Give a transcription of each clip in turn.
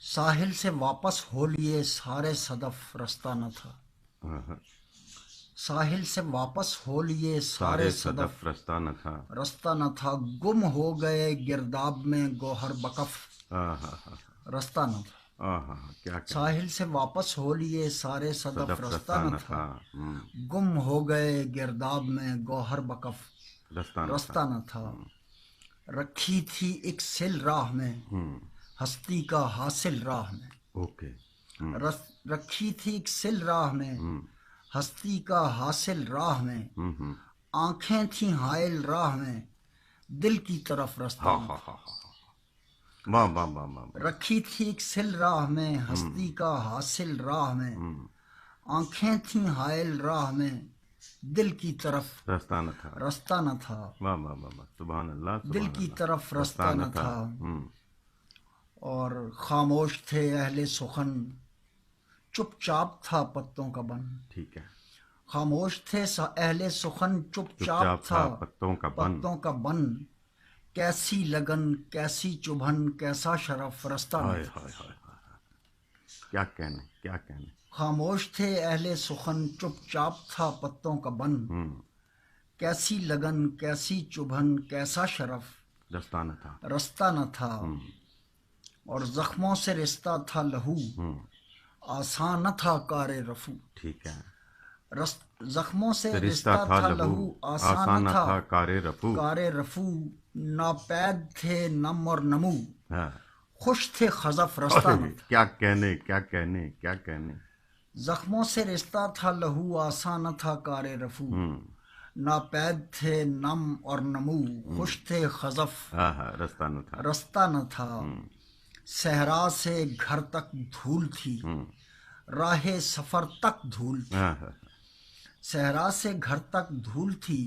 ساحل سے واپس ہو لیے سارے صدف رستہ نہ تھا، ساحل سے واپس ہو لیے سارے صدف رستہ نہ تھا، رستہ نہ تھا، گم ہو گئے گرداب میں گوہر بکف رستہ نہ تھا۔ کیا کہنا، ساحل سے واپس ہو لیے سارے صدف رستہ نہ تھا، ہم، گم ہو گئے گرداب میں گوہر بکف رستہ رستہ نہ تھا۔ رکھی تھی ایک سل راہ میں، ہستی کا حاصل راہ میں، اوکے، رکھی تھی ایک سل راہ میں، ہستی کا حاصل راہ میں، آنکھیں تھیں حائل راہ میں، دل کی طرف رستہ نہ تھا۔ واہ واہ واہ واہ، رکھی تھی ایک سل راہ میں، ہستی کا حاصل راہ میں، آنکھیں تھیں حائل راہ میں، دل کی طرف رستہ نہ تھا، رستہ نہ تھا، واہ واہ واہ واہ، سبحان اللہ، دل سبحان کی اللہ، طرف رستہ نہ تھا۔ اور خاموش تھے اہل سخن، چپ چاپ تھا پتوں کا بن، ٹھیک ہے، خاموش تھے اہل سخن، چپ چاپ تھا پتوں کا بن، پتوں کا بن، کیسی لگن کیسی چبھن کیسا شرف رستہ نہ ہائے تھا۔ ہائے ہائے ہائے، کیا کہنے، کیا کہنے، خاموش تھے اہل سخن، چپ چاپ تھا پتوں کا بن، کیسی لگن کیسی چبھن کیسا شرف رستہ نہ تھا، رستہ نہ تھا۔ اور زخموں سے رستہ تھا لہو، آسان نہ تھا کار رفو، ٹھیک ہے، زخموں سے رشتہ تھا لہو، آسان نہ تھا کار رفو، کار رفو، ناپید تھے نم اور نمو، خوش تھے خزف رستہ نہ تھا۔ کیا کہنے، کیا کہنے، کیا کہنے، زخموں سے رشتہ تھا لہو، آسان نہ تھا کار رفو، ناپید تھے نم اور نمو، خوش تھے خزف رستہ نہ تھا، رستہ نہ تھا۔ صحرا سے گھر تک دھول تھی، راہ سفر تک دھول تھی، صحرا سے گھر تک دھول تھی،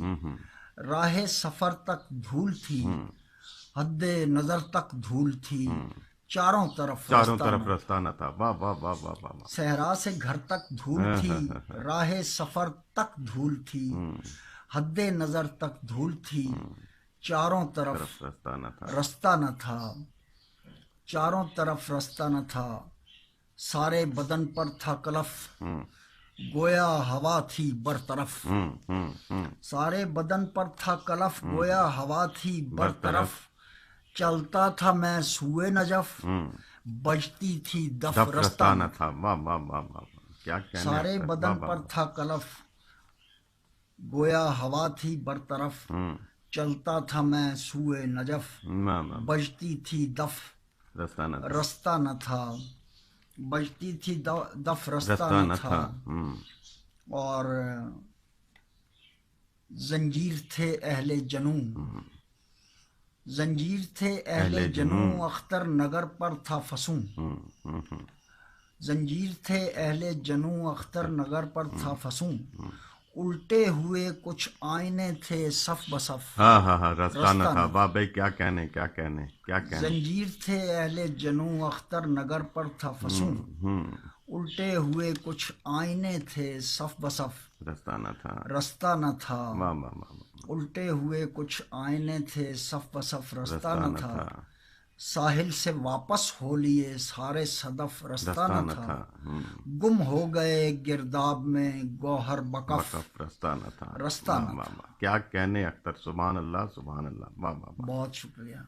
راہ سفر تک دھول تھی، حد نظر تک دھول تھی، چاروں طرف رستہ نہ تھا، واہ واہ واہ واہ واہ، صحرا سے گھر تک دھول تھی، راہ سفر تک دھول تھی، حد نظر تک دھول تھی، چاروں طرف رستہ نہ تھا، رستہ نہ تھا، چاروں طرف رستہ نہ تھا، سارے بدن پر تھا کلف، گویا ہوا تھی برطرف، سارے بدن پر تھا کلف، گویا ہوا تھی برطرف، چلتا تھا میں سوئے نجف، بجتی تھی دف رستہ نہ تھا، واہ واہ واہ واہ، کیا کہنے، سارے بدن پر تھا کلف، گویا ہوا تھی برطرف، چلتا تھا میں سوئے نجف، بجتی تھی دف رستہ نہ تھا، بجتی تھی دف رستہ نہ تھا۔ اور زنجیر تھے اہل جنوں، زنجیر تھے اہل جنوں، اختر نگر پر تھا فسوں، زنجیر تھے اہل جنوں، اختر نگر پر تھا فسوں، الٹے ہوئے کچھ آئینے تھے صف بصف رستہ نہ تھا، واہ بھائی، کیا کہنے، کیا کہنے، کیا کہنے، زنجیر تھے اہل جنوں، اختر نگر پر تھا فسوں، الٹے ہوئے کچھ آئینے تھے صف بصف رستہ نہ تھا، رستہ نہ تھا، واہ واہ واہ، الٹے ہوئے کچھ آئینے تھے صف بصف رستہ نہ تھا، ساحل سے واپس ہو لیے سارے صدف رستہ نہ تھا، گم ہو گئے گرداب میں گوہر بکف رستہ نہ تھا، رستہ نہ تھا۔ کیا کہنے اختر، سبحان اللہ، سبحان اللہ، واہ واہ، بہت شکریہ۔